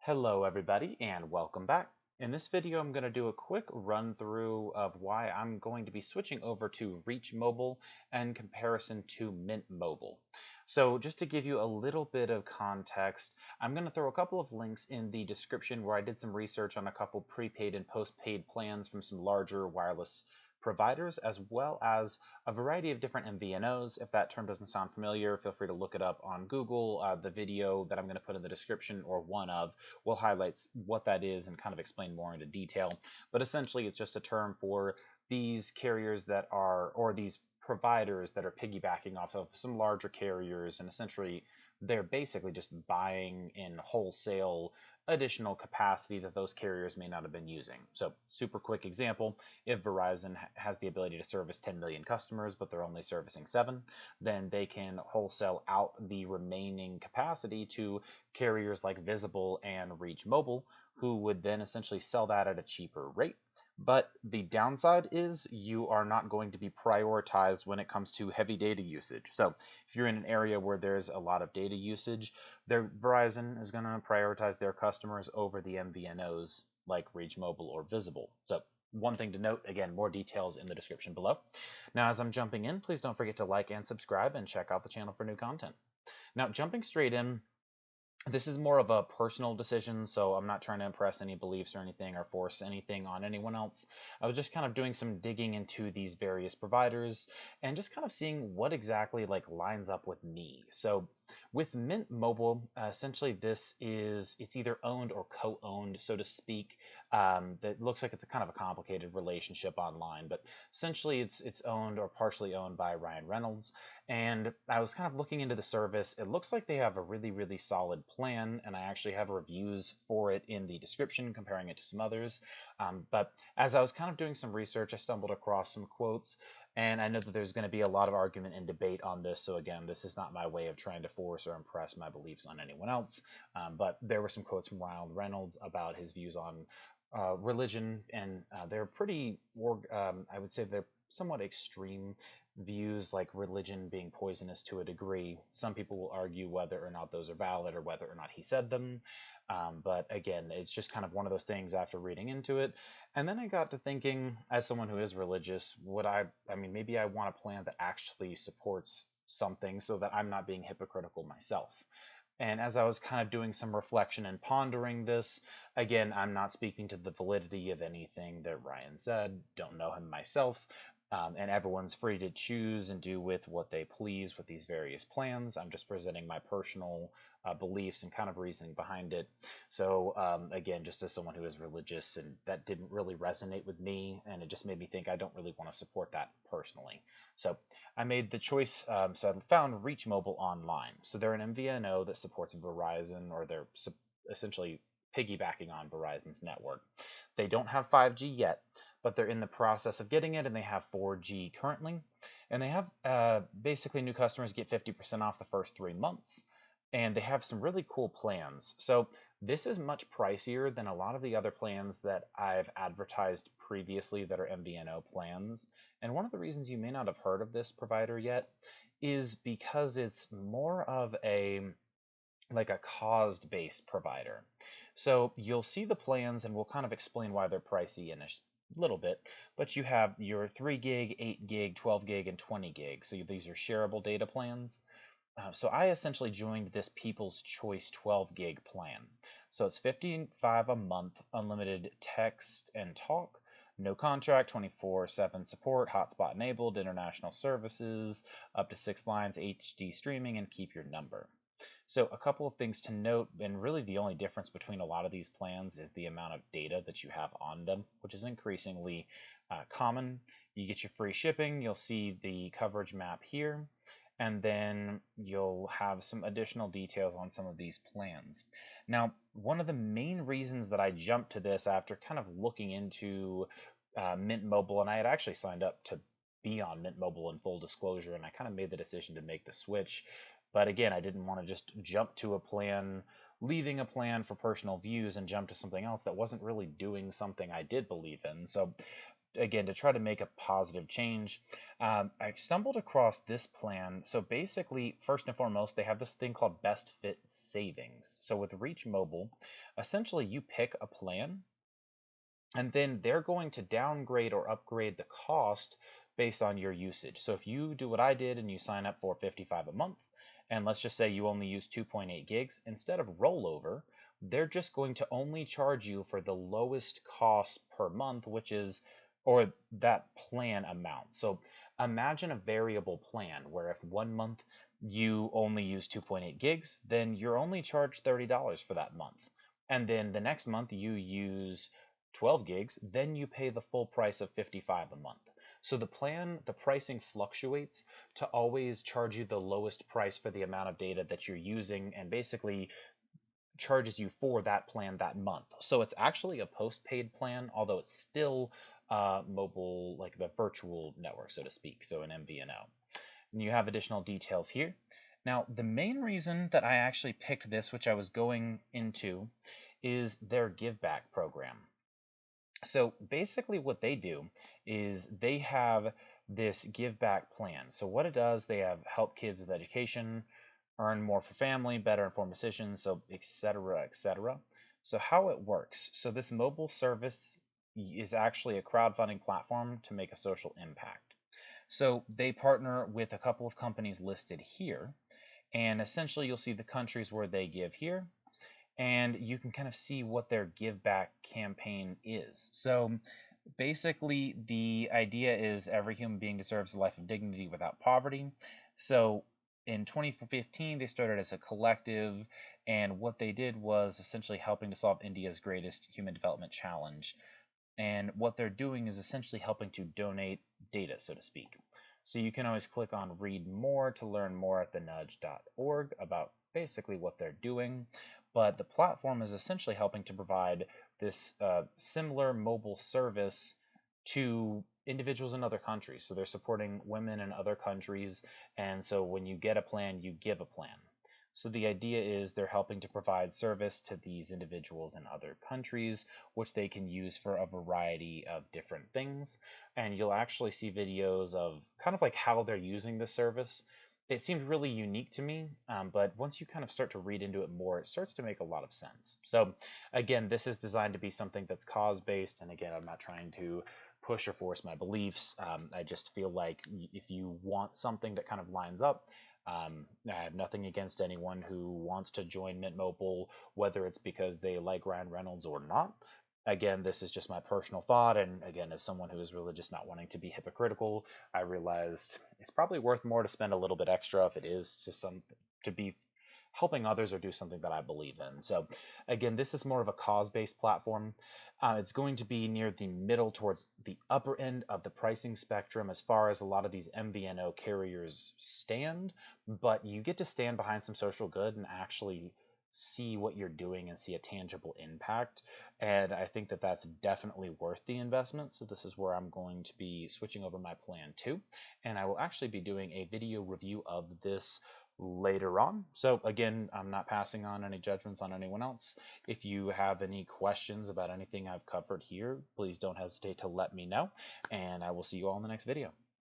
Hello everybody and welcome back. In this video I'm going to do a quick run through of why I'm going to be switching over to Reach Mobile in comparison to Mint Mobile. So just to give you a little bit of context, I'm going to throw a couple of links in the description where I did some research on a couple prepaid and postpaid plans from some larger wireless providers, as well as a variety of different MVNOs. If that term doesn't sound familiar, feel free to look it up on Google. The video that I'm going to put in the description, or one of, will highlight what that is and kind of explain more into detail. But essentially, it's just a term for these carriers that are, or these providers that are piggybacking off of some larger carriers, and essentially they're basically just buying in wholesale additional capacity that those carriers may not have been using. So super quick example, if Verizon has the ability to service 10 million customers, but they're only servicing 7, then they can wholesale out the remaining capacity to carriers like Visible and Reach Mobile, who would then essentially sell that at a cheaper rate. But the downside is you are not going to be prioritized when it comes to heavy data usage. So if you're in an area where there's a lot of data usage, Verizon is going to prioritize their customers over the MVNOs like Reach Mobile or Visible. So one thing to note, again, more details in the description below. Now, as I'm jumping in, please don't forget to like and subscribe and check out the channel for new content. Now, jumping straight in, this is more of a personal decision, so I'm not trying to impress any beliefs or anything or force anything on anyone else. I was just kind of doing some digging into these various providers and just kind of seeing what exactly lines up with me. So with Mint Mobile, essentially it's either owned or co-owned, so to speak. That looks like it's a kind of a complicated relationship online, but essentially it's owned or partially owned by Ryan Reynolds. And I was kind of looking into the service. It looks like they have a really, really solid plan, and I actually have reviews for it in the description, comparing it to some others. But as I was kind of doing some research, I stumbled across some quotes, and I know that there's going to be a lot of argument and debate on this. So again, this is not my way of trying to force or impress my beliefs on anyone else. But there were some quotes from Ryan Reynolds about his views on religion, and they're pretty, I would say they're somewhat extreme views, like religion being poisonous to a degree. Some people will argue whether or not those are valid or whether or not he said them. But again, it's just kind of one of those things after reading into it. And then I got to thinking, as someone who is religious, I mean, maybe I want a plan that actually supports something so that I'm not being hypocritical myself. And as I was kind of doing some reflection and pondering this, again, I'm not speaking to the validity of anything that Ryan said, don't know him myself, and everyone's free to choose and do with what they please with these various plans. I'm just presenting my personal beliefs and kind of reasoning behind it. So again, just as someone who is religious, and that didn't really resonate with me, and it just made me think I don't really want to support that personally. So I made the choice, so I found Reach Mobile online. So they're an MVNO that supports Verizon, or they're essentially piggybacking on Verizon's network. They don't have 5G yet, but they're in the process of getting it, and they have 4G currently. And they have basically new customers get 50% off the first 3 months. And they have some really cool plans. So this is much pricier than a lot of the other plans that I've advertised previously that are MVNO plans. And one of the reasons you may not have heard of this provider yet is because it's more of a cost-based provider. So you'll see the plans, and we'll kind of explain why they're pricey in a little bit. But you have your 3 gig, 8 gig, 12 gig, and 20 gig. So these are shareable data plans. So I essentially joined this People's Choice 12 gig plan. So it's $55 a month, unlimited text and talk, no contract, 24/7 support, hotspot enabled, international services, up to 6 lines, HD streaming, and keep your number. So a couple of things to note, and really the only difference between a lot of these plans is the amount of data that you have on them, which is increasingly common. You get your free shipping, you'll see the coverage map here, and then you'll have some additional details on some of these plans. Now, one of the main reasons that I jumped to this after kind of looking into Mint Mobile, and I had actually signed up to be on Mint Mobile in full disclosure, and I kind of made the decision to make the switch. But again, I didn't want to just jump to a plan, leaving a plan for personal views and jump to something else that wasn't really doing something I did believe in. So again, to try to make a positive change, I stumbled across this plan. So basically, first and foremost, they have this thing called Best Fit Savings. So with Reach Mobile, essentially you pick a plan, and then they're going to downgrade or upgrade the cost based on your usage. So if you do what I did and you sign up for 55 a month, and let's just say you only use 2.8 gigs, instead of rollover, they're just going to only charge you for the lowest cost per month, which is, or that plan amount. So imagine a variable plan where if 1 month you only use 2.8 gigs, then you're only charged $30 for that month. And then the next month you use 12 gigs, then you pay the full price of 55 a month. So the pricing fluctuates to always charge you the lowest price for the amount of data that you're using, and basically charges you for that plan that month. So it's actually a post-paid plan, although it's still mobile, like the virtual network, so to speak, so an MVNO. And you have additional details here. Now, the main reason that I actually picked this, which I was going into, is their give back program. So basically what they do is they have this give back plan. So what it does, they have help kids with education, earn more for family, better informed decisions, so et cetera, et cetera. So how it works. So this mobile service is actually a crowdfunding platform to make a social impact. So they partner with a couple of companies listed here, and essentially you'll see the countries where they give here, and you can kind of see what their give back campaign is. So basically, the idea is every human being deserves a life of dignity without poverty. So in 2015, they started as a collective, and what they did was essentially helping to solve India's greatest human development challenge. And what they're doing is essentially helping to donate data, so to speak. So you can always click on read more to learn more at thenudge.org about basically what they're doing. But the platform is essentially helping to provide this similar mobile service to individuals in other countries. So they're supporting women in other countries. And so when you get a plan, you give a plan. So the idea is they're helping to provide service to these individuals in other countries, which they can use for a variety of different things. And you'll actually see videos of kind of like how they're using the service. It seemed really unique to me, but once you kind of start to read into it more, it starts to make a lot of sense. So again, this is designed to be something that's cause-based, and again, I'm not trying to push or force my beliefs. I just feel like if you want something that kind of lines up, I have nothing against anyone who wants to join Mint Mobile, whether it's because they like Ryan Reynolds or not. Again, this is just my personal thought, and again, as someone who is really just not wanting to be hypocritical, I realized it's probably worth more to spend a little bit extra if it is to be helping others or do something that I believe in. So again, this is more of a cause-based platform. It's going to be near the middle towards the upper end of the pricing spectrum as far as a lot of these MVNO carriers stand, but you get to stand behind some social good and actually see what you're doing and see a tangible impact. And I think that that's definitely worth the investment. So this is where I'm going to be switching over my plan to. And I will actually be doing a video review of this later on. So again, I'm not passing on any judgments on anyone else. If you have any questions about anything I've covered here, please don't hesitate to let me know. And I will see you all in the next video.